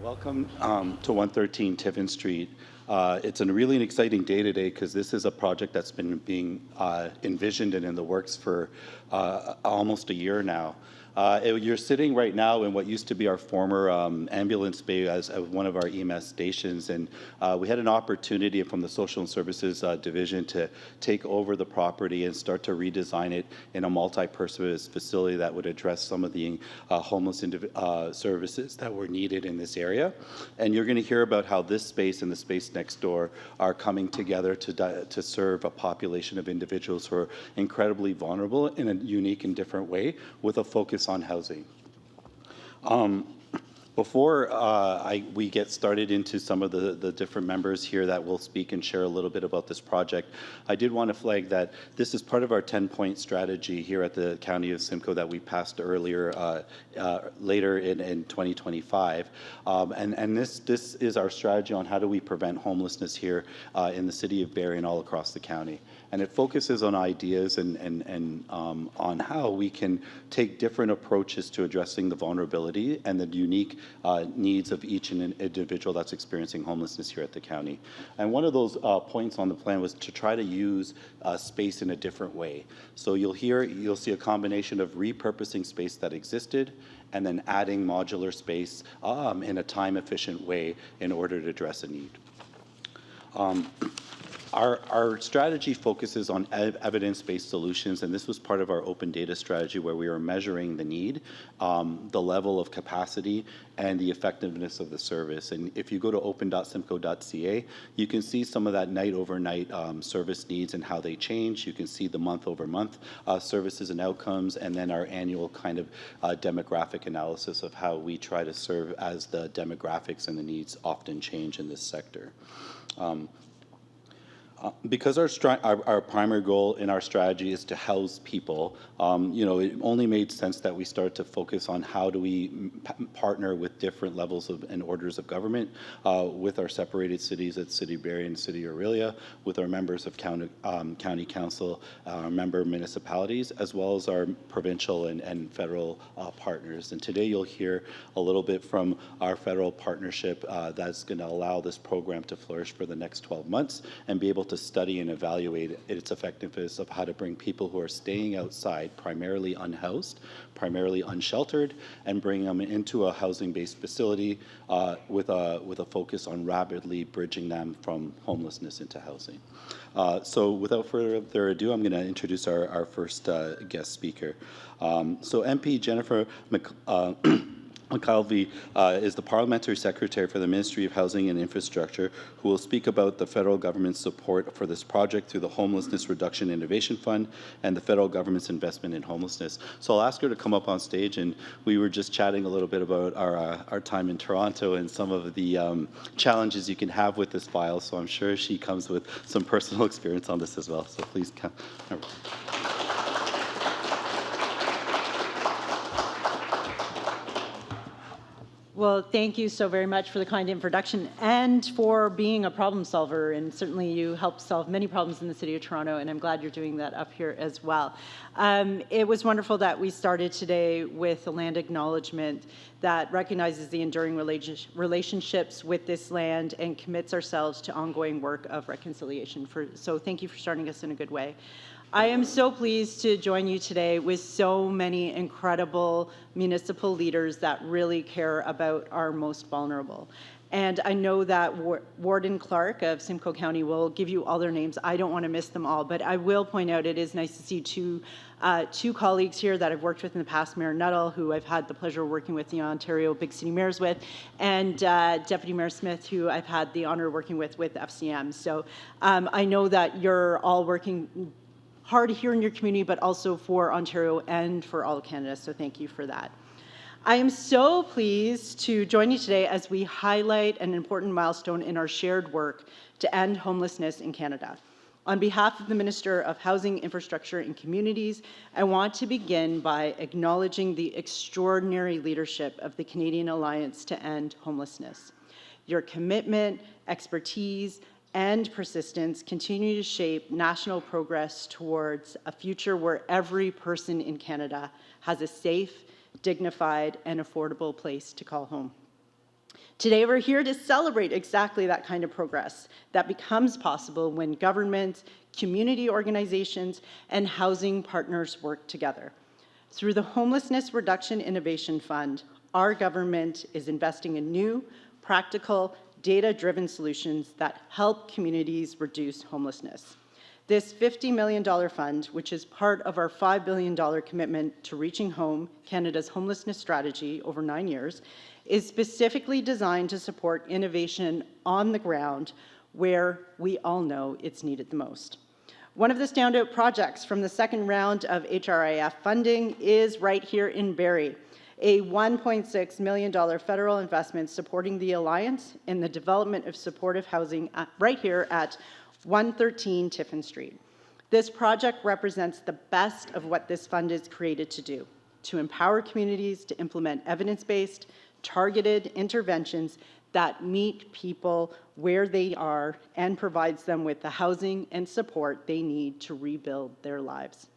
Welcome to 113 Tiffin Street. It's a really exciting day today because this is a project that's been being envisioned and in the works for almost a year now. You're sitting right now in what used to be our former ambulance bay as one of our EMS stations, and we had an opportunity from the Social and Services Division to take over the property and start to redesign it in a multi-purpose facility that would address some of the homeless services that were needed in this area. And you're going to hear about how this space and the space next door are coming together to serve a population of individuals who are incredibly vulnerable in a unique and different way with a focus on housing. Before we get started into some of the different members here that will speak and share a little bit about this project, I did want to flag that this is part of our 10-point strategy here at the County of Simcoe that we passed earlier, later in 2025. And this is our strategy on how do we prevent homelessness here in the city of Barrie and all across the county. And it focuses on ideas and on how we can take different approaches to addressing the vulnerability and the unique needs of each individual that's experiencing homelessness here at the county. And one of those points on the plan was to try to use space in a different way. So you'll see a combination of repurposing space that existed and then adding modular space in a time-efficient way in order to address a need. Our strategy focuses on evidence-based solutions, and this was part of our open data strategy where we were measuring the need, the level of capacity, and the effectiveness of the service. And if you go to open.simcoe.ca, you can see some of that night-overnight service needs and how they change. You can see the month-over-month services and outcomes, and then our annual kind of demographic analysis of how we try to serve as the demographics and the needs often change in this sector. Because our primary goal in our strategy is to house people, it only made sense that we start to focus on how do we partner with different levels of and orders of government, with our separated cities at City of Barrie and City of Aurelia, with our members of county council, our member municipalities, as well as our provincial and federal partners. And today you'll hear a little bit from our federal partnership that's going to allow this program to flourish for the next 12 months and be able to study and evaluate its effectiveness of how to bring people who are staying outside, primarily unhoused, primarily unsheltered, and bring them into a housing-based facility with a focus on rapidly bridging them from homelessness into housing. So without further ado, I'm going to introduce our first guest speaker. So MP Jennifer McKelvey is the Parliamentary Secretary for the Ministry of Housing and Infrastructure, who will speak about the federal government's support for this project through the Homelessness Reduction Innovation Fund and the federal government's investment in homelessness. So I'll ask her to come up on stage, and we were just chatting a little bit about our time in Toronto and some of the challenges you can have with this file, so I'm sure she comes with some personal experience on this as well. So please come. Well, thank you so very much for the kind introduction and for being a problem solver. And certainly you helped solve many problems in the City of Toronto, and I'm glad you're doing that up here as well. It was wonderful that we started today with a land acknowledgement that recognizes the enduring relationships with this land and commits ourselves to ongoing work of reconciliation. So thank you for starting us in a good way. I am so pleased to join you today with so many incredible municipal leaders that really care about our most vulnerable. And I know that Warden Clark of Simcoe County will give you all their names. I don't want to miss them all, but I will point out it is nice to see two colleagues here that I've worked with in the past, Mayor Nuttall, who I've had the pleasure of working with the Ontario Big City Mayors with, and Deputy Mayor Smith, who I've had the honor of working with FCM. So I know that you're all working hard here in your community, but also for Ontario and for all of Canada, so thank you for that. I am so pleased to join you today as we highlight an important milestone in our shared work to end homelessness in Canada. On behalf of the Minister of Housing, Infrastructure and Communities, I want to begin by acknowledging the extraordinary leadership of the Canadian Alliance to End Homelessness. Your commitment, expertise, and persistence continue to shape national progress towards a future where every person in Canada has a safe, dignified, and affordable place to call home. Today, we're here to celebrate exactly that kind of progress that becomes possible when governments, community organizations, and housing partners work together. Through the Homelessness Reduction Innovation Fund, our government is investing in new, practical, data-driven solutions that help communities reduce homelessness. This $50 million fund, which is part of our $5 billion commitment to Reaching Home, Canada's homelessness strategy over 9 years, is specifically designed to support innovation on the ground where we all know it's needed the most. One of the standout projects from the second round of HRIF funding is right here in Barrie, a $1.6 million federal investment supporting the Alliance in the development of supportive housing right here at 113 Tiffin Street. This project represents the best of what this fund is created to do, to empower communities to implement evidence-based, targeted interventions that meet people where they are and provides them with the housing and support they need to rebuild their lives.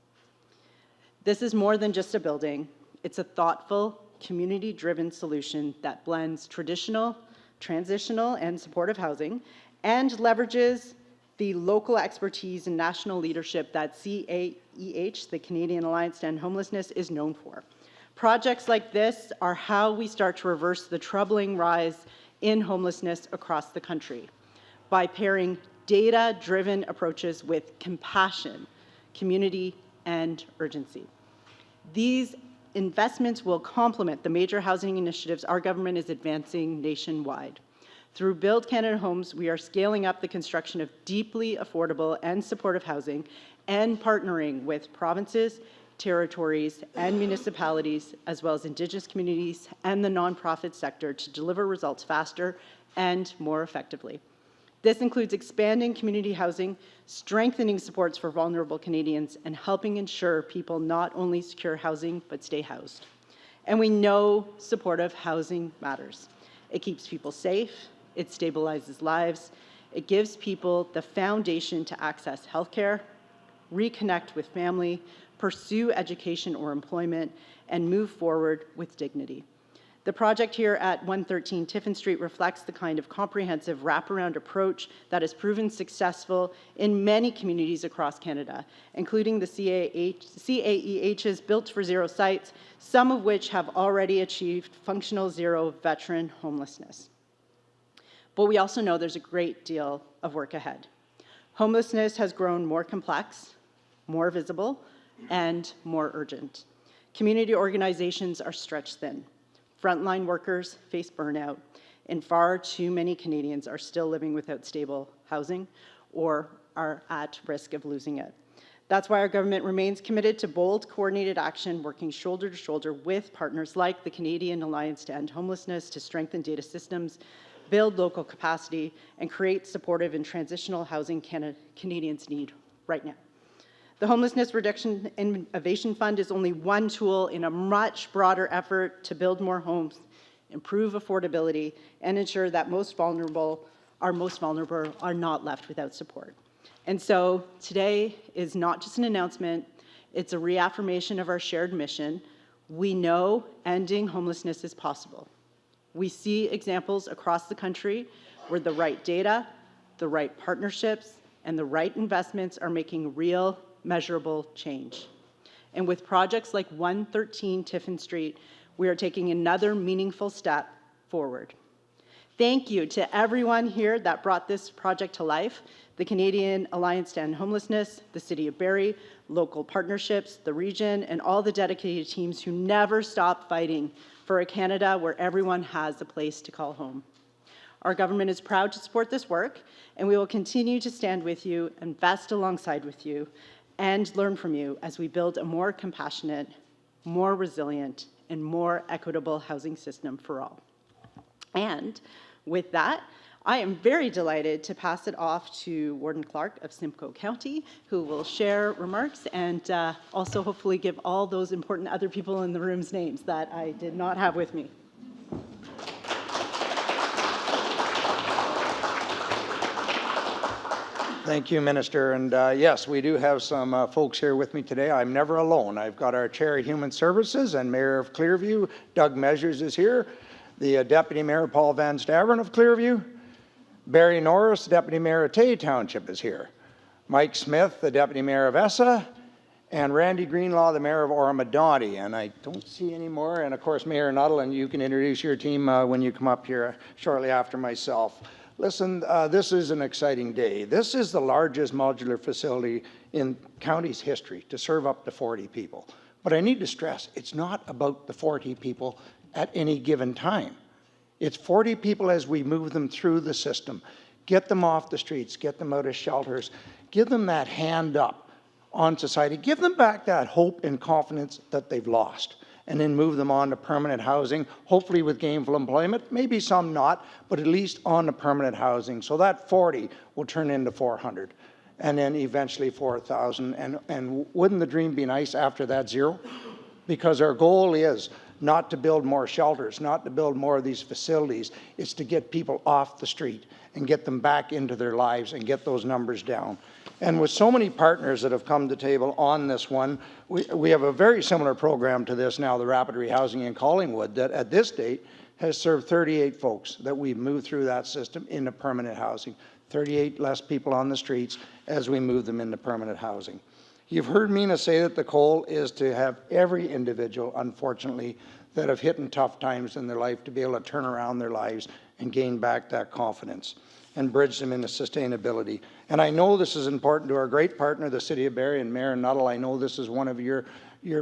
This is more than just a building. It's a thoughtful, community-driven solution that blends traditional, transitional, and supportive housing and leverages the local expertise and national leadership that CAEH, the Canadian Alliance to End Homelessness, is known for. Projects like this are how we start to reverse the troubling rise in homelessness across the country by pairing data-driven approaches with compassion, community, and urgency. These investments will complement the major housing initiatives our government is advancing nationwide. Through Build Canada Homes, we are scaling up the construction of deeply affordable and supportive housing and partnering with provinces, territories, and municipalities, as well as Indigenous communities and the nonprofit sector to deliver results faster and more effectively. This includes expanding community housing, strengthening supports for vulnerable Canadians, and helping ensure people not only secure housing, but stay housed. And we know supportive housing matters. It keeps people safe, it stabilizes lives, it gives people the foundation to access healthcare, reconnect with family, pursue education or employment, and move forward with dignity. The project here at 113 Tiffin Street reflects the kind of comprehensive wraparound approach that has proven successful in many communities across Canada, including the CAEH's Built for Zero sites, some of which have already achieved functional zero veteran homelessness. But we also know there's a great deal of work ahead. Homelessness has grown more complex, more visible, and more urgent. Community organizations are stretched thin. Frontline workers face burnout, and far too many Canadians are still living without stable housing or are at risk of losing it. That's why our government remains committed to bold, coordinated action, working shoulder to shoulder with partners like the Canadian Alliance to End Homelessness to strengthen data systems, build local capacity, and create supportive and transitional housing Canadians need right now. The Homelessness Reduction Innovation Fund is only one tool in a much broader effort to build more homes, improve affordability, and ensure that most vulnerable are not left without support. And so today is not just an announcement, it's a reaffirmation of our shared mission. We know ending homelessness is possible. We see examples across the country where the right data, the right partnerships, and the right investments are making real, measurable change. And with projects like 113 Tiffin Street, we are taking another meaningful step forward. Thank you to everyone here that brought this project to life, the Canadian Alliance to End Homelessness, the City of Barrie, local partnerships, the region, and all the dedicated teams who never stop fighting for a Canada where everyone has a place to call home. Our government is proud to support this work, and we will continue to stand with you, invest alongside with you, and learn from you as we build a more compassionate, more resilient, and more equitable housing system for all. And with that, I am very delighted to pass it off to Warden Clark of Simcoe County, who will share remarks and also hopefully give all those important other people in the room's names that I did not have with me. Thank you, Minister. And yes, we do have some folks here with me today. I'm never alone. I've got our Chair of Human Services and Mayor of Clearview, Doug Measures, is here. the Deputy Mayor Paul Van Staveren of Clearview. Barrie Norris, Deputy Mayor of Tay Township, is here. Mike Smith, the Deputy Mayor of Essa, and Randy Greenlaw, the Mayor of Oromodonti. And I don't see any more. And of course, Mayor Nuttall, and you can introduce your team when you come up here shortly after myself. Listen, this is an exciting day. This is the largest modular facility in county's history to serve up to 40 people. But I need to stress, it's not about the 40 people at any given time. It's 40 people as we move them through the system, get them off the streets, get them out of shelters, give them that hand up on society, give them back that hope and confidence that they've lost, and then move them on to permanent housing, hopefully with gainful employment, maybe some not, but at least on to permanent housing. So that 40 will turn into 400, and then eventually 4,000. And wouldn't the dream be nice after that 0? Because our goal is not to build more shelters, not to build more of these facilities. It's to get people off the street and get them back into their lives and get those numbers down. And with so many partners that have come to table on this one, we have a very similar program to this now, the Rapid Rehousing in Collingwood, that at this date has served 38 folks that we've moved through that system into permanent housing. 38 less people on the streets as we move them into permanent housing. You've heard Mina say that the goal is to have every individual, unfortunately, that have hit in tough times in their life to be able to turn around their lives and gain back that confidence and bridge them into sustainability. And I know this is important to our great partner, the City of Barrie, and Mayor Nuttall. I know this is one of your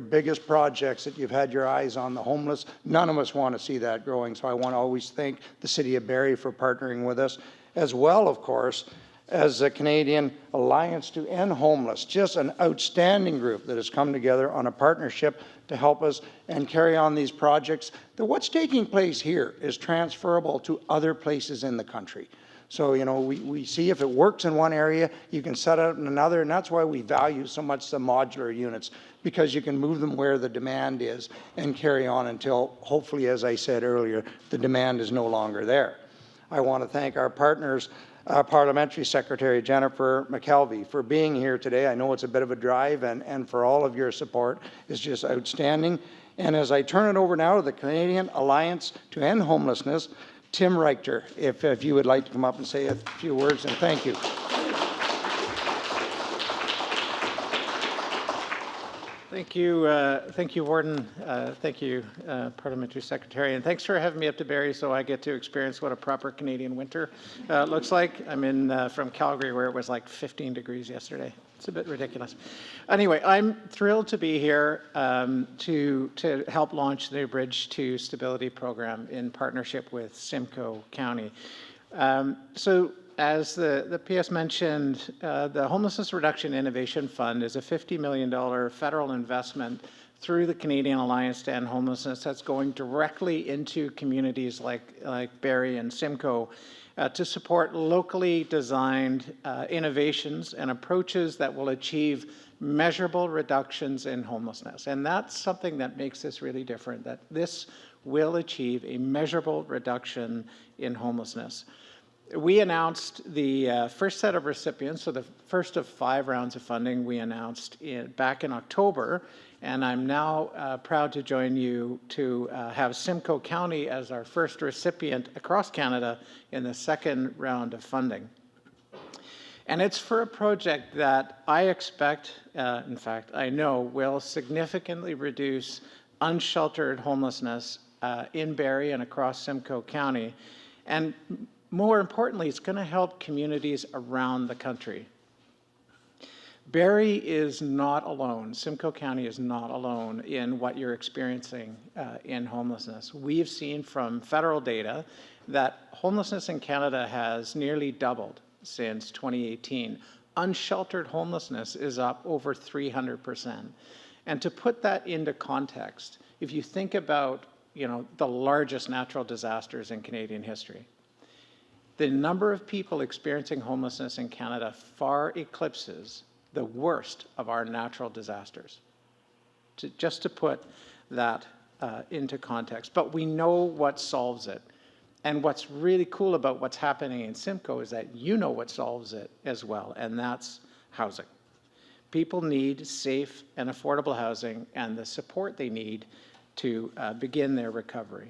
biggest projects that you've had your eyes on, the homeless. None of us want to see that growing, so I want to always thank the City of Barrie for partnering with us, as well, of course, as the Canadian Alliance to End Homeless, just an outstanding group that has come together on a partnership to help us and carry on these projects. What's taking place here is transferable to other places in the country. So, you know, we see if it works in one area, you can set it up in another, and that's why we value so much the modular units, because you can move them where the demand is and carry on until, hopefully, as I said earlier, the demand is no longer there. I want to thank our partners, Parliamentary Secretary Jennifer McKelvey, for being here today. I know it's a bit of a drive, and for all of your support is just outstanding. And as I turn it over now to the Canadian Alliance to End Homelessness, Tim Richter, if you would like to come up and say a few words, and thank you. Thank you, Warden. Thank you, Parliamentary Secretary, and thanks for having me up to Barrie so I get to experience what a proper Canadian winter looks like. I'm in from Calgary, where it was like 15 degrees yesterday. It's a bit ridiculous. Anyway, I'm thrilled to be here to help launch the Bridge to Stability program in partnership with Simcoe County. So, as the PS mentioned, the Homelessness Reduction Innovation Fund is a $50 million federal investment through the Canadian Alliance to End Homelessness that's going directly into communities like Barrie and Simcoe to support locally designed innovations and approaches that will achieve measurable reductions in homelessness. And that's something that makes this really different, that this will achieve a measurable reduction in homelessness. We announced the first set of recipients, so the first of 5 rounds of funding we announced back in October, and I'm now proud to join you to have Simcoe County as our first recipient across Canada in the second round of funding. And it's for a project that I expect, in fact, I know, will significantly reduce unsheltered homelessness in Barrie and across Simcoe County. And more importantly, it's going to help communities around the country. Barrie is not alone. Simcoe County is not alone in what you're experiencing in homelessness. We've seen from federal data that homelessness in Canada has nearly doubled since 2018. Unsheltered homelessness is up over 300%. And to put that into context, if you think about, the largest natural disasters in Canadian history, the number of people experiencing homelessness in Canada far eclipses the worst of our natural disasters. Just to put that into context. But we know what solves it. And what's really cool about what's happening in Simcoe is that you know what solves it as well, and that's housing. People need safe and affordable housing and the support they need to begin their recovery.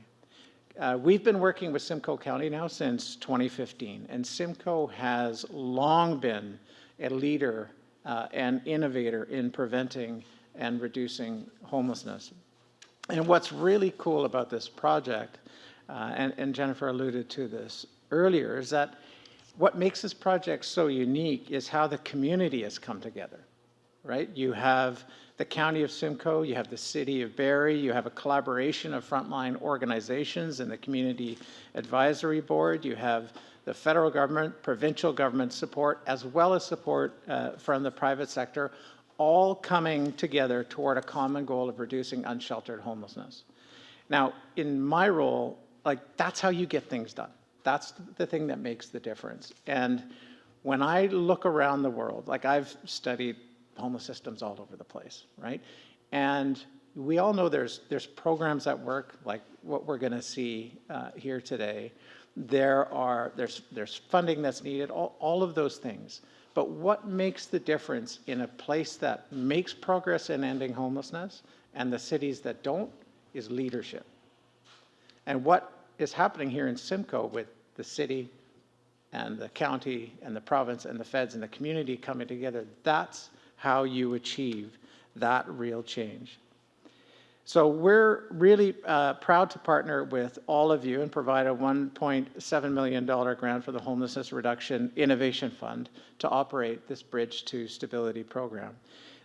We've been working with Simcoe County now since 2015, and Simcoe has long been a leader and innovator in preventing and reducing homelessness. And what's really cool about this project, and Jennifer alluded to this earlier, is that what makes this project so unique is how the community has come together, right? You have the County of Simcoe, you have the City of Barrie, you have a collaboration of frontline organizations and the Community Advisory Board, you have the federal government, provincial government support, as well as support from the private sector, all coming together toward a common goal of reducing unsheltered homelessness. Now, in my role, that's how you get things done. That's the thing that makes the difference. And when I look around the world, I've studied homeless systems all over the place, right? And we all know there's programs that work, like what we're going to see here today. There's funding that's needed, all of those things. But what makes the difference in a place that makes progress in ending homelessness and the cities that don't is leadership. And what is happening here in Simcoe with the city and the county and the province and the feds and the community coming together, that's how you achieve that real change. So we're really proud to partner with all of you and provide a $1.7 million grant for the Homelessness Reduction Innovation Fund to operate this Bridge to Stability program.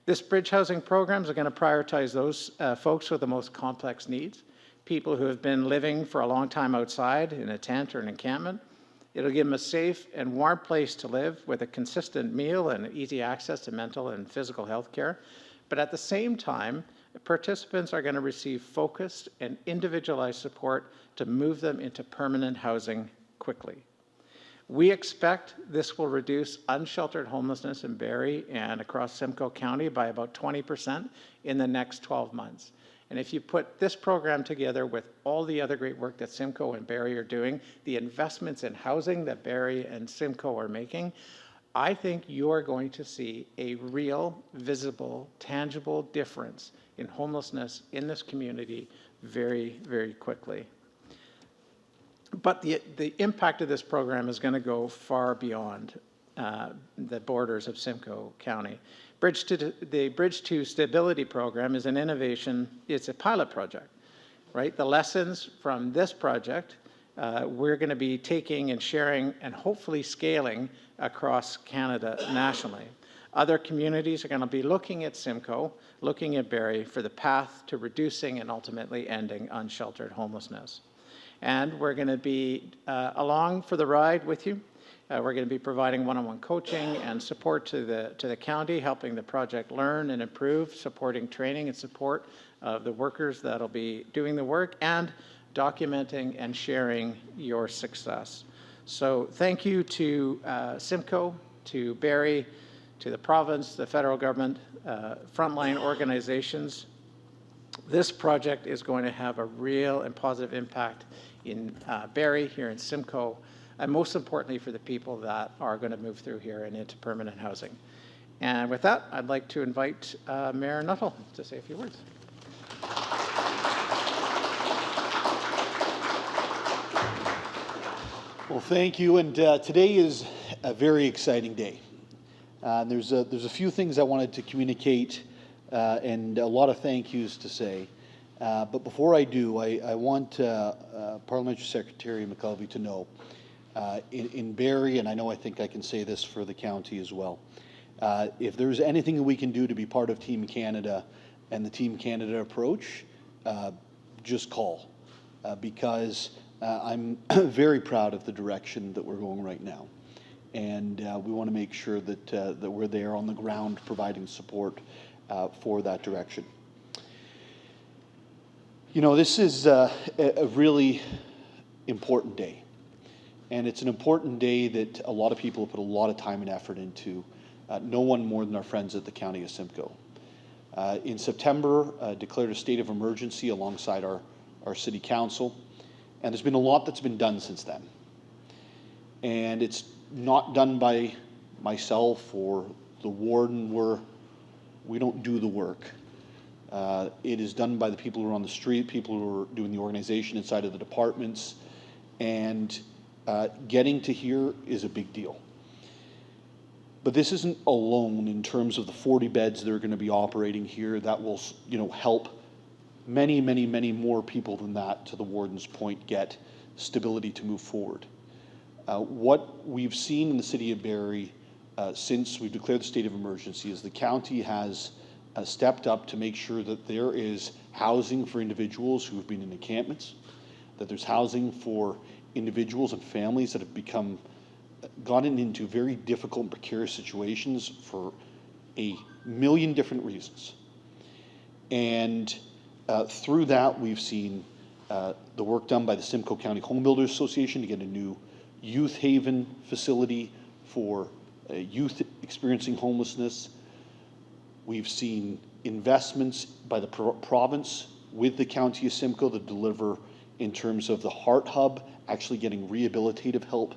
This bridge housing program is going to prioritize those folks with the most complex needs, people who have been living for a long time outside in a tent or an encampment. It'll give them a safe and warm place to live with a consistent meal and easy access to mental and physical health care. But at the same time, participants are going to receive focused and individualized support to move them into permanent housing quickly. We expect this will reduce unsheltered homelessness in Barrie and across Simcoe County by about 20% in the next 12 months. And if you put this program together with all the other great work that Simcoe and Barrie are doing, the investments in housing that Barrie and Simcoe are making, I think you're going to see a real, visible, tangible difference in homelessness in this community very, very quickly. But the impact of this program is going to go far beyond the borders of Simcoe County. The Bridge to Stability program is an innovation, it's a pilot project, right? The lessons from this project we're going to be taking and sharing and hopefully scaling across Canada nationally. Other communities are going to be looking at Simcoe, looking at Barrie for the path to reducing and ultimately ending unsheltered homelessness. And we're going to be along for the ride with you. We're going to be providing one-on-one coaching and support to the county, helping the project learn and improve, supporting training and support of the workers that'll be doing the work, and documenting and sharing your success. So thank you to Simcoe, to Barrie, to the province, the federal government, frontline organizations. This project is going to have a real and positive impact in Barrie, here in Simcoe, and most importantly for the people that are going to move through here and into permanent housing. And with that, I'd like to invite Mayor Nuttall to say a few words. Well, thank you, and today is a very exciting day. There's a few things I wanted to communicate and a lot of thank yous to say. But before I do, I want Parliamentary Secretary McKelvey to know, in Barrie, and I think I can say this for the county as well, if there's anything that we can do to be part of Team Canada and the Team Canada approach, just call, because I'm very proud of the direction that we're going right now. And we want to make sure that we're there on the ground providing support for that direction. You know, this is a really important day. And it's an important day that a lot of people have put a lot of time and effort into, no one more than our friends at the County of Simcoe. In September, declared a state of emergency alongside our City Council. And there's been a lot that's been done since then. And it's not done by myself or the warden. We don't do the work. It is done by the people who are on the street, people who are doing the organization inside of the departments, and getting to here is a big deal. But this isn't alone in terms of the 40 beds that are going to be operating here. That will, help many, many, many more people than that, to the warden's point, get stability to move forward. What we've seen in the city of Barrie since we've declared the state of emergency is the county has stepped up to make sure that there is housing for individuals who have been in encampments, that there's housing for individuals and families that have gotten into very difficult and precarious situations for a million different reasons. And through that, we've seen the work done by the Simcoe County Home Builders Association to get a new youth haven facility for youth experiencing homelessness. We've seen investments by the province with the County of Simcoe to deliver in terms of the Heart Hub, actually getting rehabilitative help.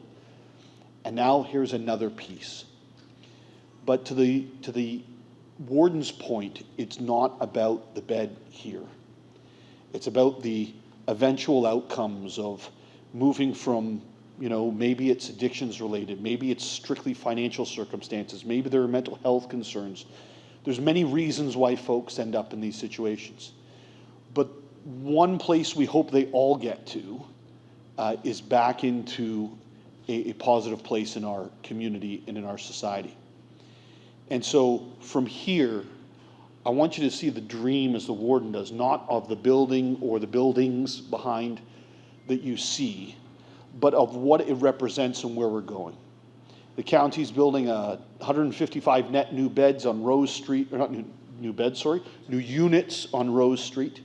And now here's another piece. But to the warden's point, it's not about the bed here. It's about the eventual outcomes of moving from, maybe it's addictions related, maybe it's strictly financial circumstances, maybe there are mental health concerns. There's many reasons why folks end up in these situations. But one place we hope they all get to is back into a positive place in our community and in our society. And so from here, I want you to see the dream as the warden does, not of the building or the buildings behind that you see, but of what it represents and where we're going. The county's building 155 net new beds on Rose Street, or not new beds, sorry, new units on Rose Street.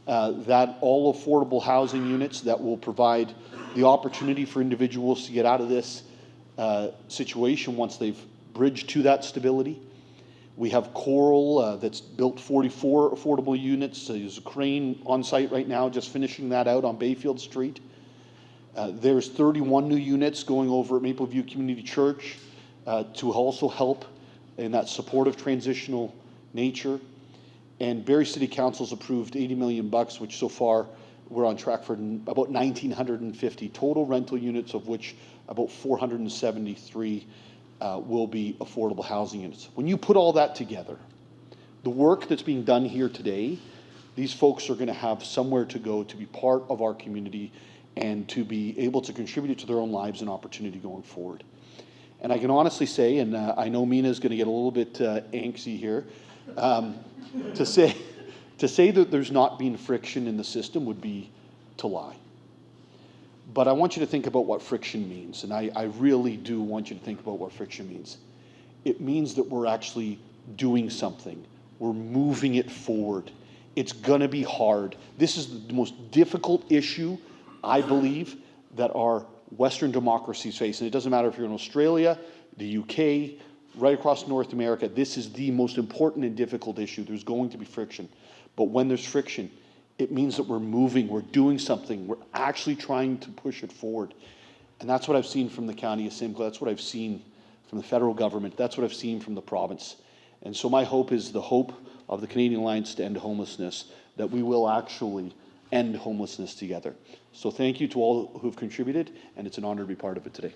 That all affordable housing units that will provide the opportunity for individuals to get out of this situation once they've bridged to that stability. We have Coral that's built 44 affordable units. There's a crane on site right now just finishing that out on Bayfield Street. There's 31 new units going over at Mapleview Community Church to also help in that supportive transitional nature. And Barrie City Council's approved $80 million, which so far we're on track for about 1,950 total rental units, of which about 473 will be affordable housing units. When you put all that together, the work that's being done here today, these folks are going to have somewhere to go to be part of our community and to be able to contribute to their own lives and opportunity going forward. And I can honestly say, and I know Mina's going to get a little bit angsty here, to say that there's not been friction in the system would be to lie. But I want you to think about what friction means, and I really do want you to think about what friction means. It means that we're actually doing something. We're moving it forward. It's going to be hard. This is the most difficult issue, I believe, that our Western democracies face. And it doesn't matter if you're in Australia, the UK, right across North America. This is the most important and difficult issue. There's going to be friction. But when there's friction, it means that we're moving, we're doing something, we're actually trying to push it forward. And that's what I've seen from the County of Simcoe, that's what I've seen from the federal government, that's what I've seen from the province. And so my hope is the hope of the Canadian Alliance to End Homelessness, that we will actually end homelessness together. So thank you to all who have contributed, and it's an honor to be part of it today.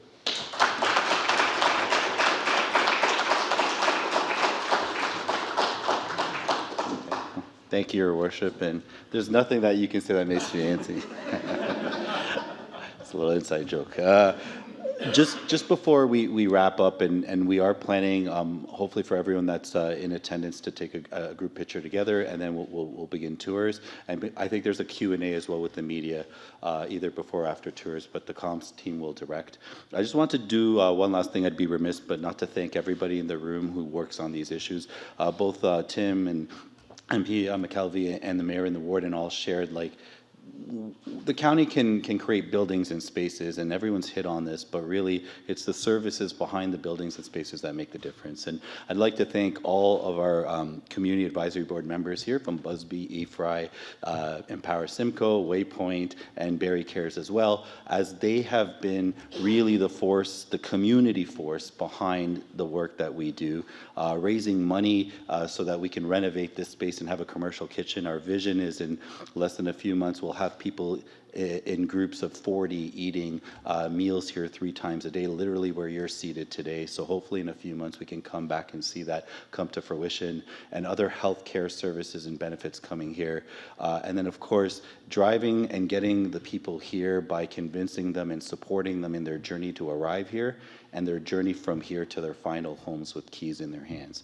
Thank you, Your Worship, and there's nothing that you can say that makes me antsy. It's a little inside joke. Just before we wrap up, and we are planning, hopefully for everyone that's in attendance, to take a group picture together, and then we'll begin tours. And I think there's a Q&A as well with the media, either before or after tours, but the comms team will direct. I just want to do one last thing. I'd be remiss but not to thank everybody in the room who works on these issues. Both Tim and MP McKelvey and the mayor and the warden all shared the county can create buildings and spaces, and everyone's hit on this, but really it's the services behind the buildings and spaces that make the difference. And I'd like to thank all of our community advisory board members here from Busby, eFry, Empower Simcoe, Waypoint, and Barrie Cares as well, as they have been really the force, the community force behind the work that we do, raising money so that we can renovate this space and have a commercial kitchen. Our vision is in less than a few months we'll have people in groups of 40 eating meals here 3 times a day, literally where you're seated today. So hopefully in a few months we can come back and see that come to fruition, and other healthcare services and benefits coming here. And then of course, driving and getting the people here by convincing them and supporting them in their journey to arrive here and their journey from here to their final homes with keys in their hands.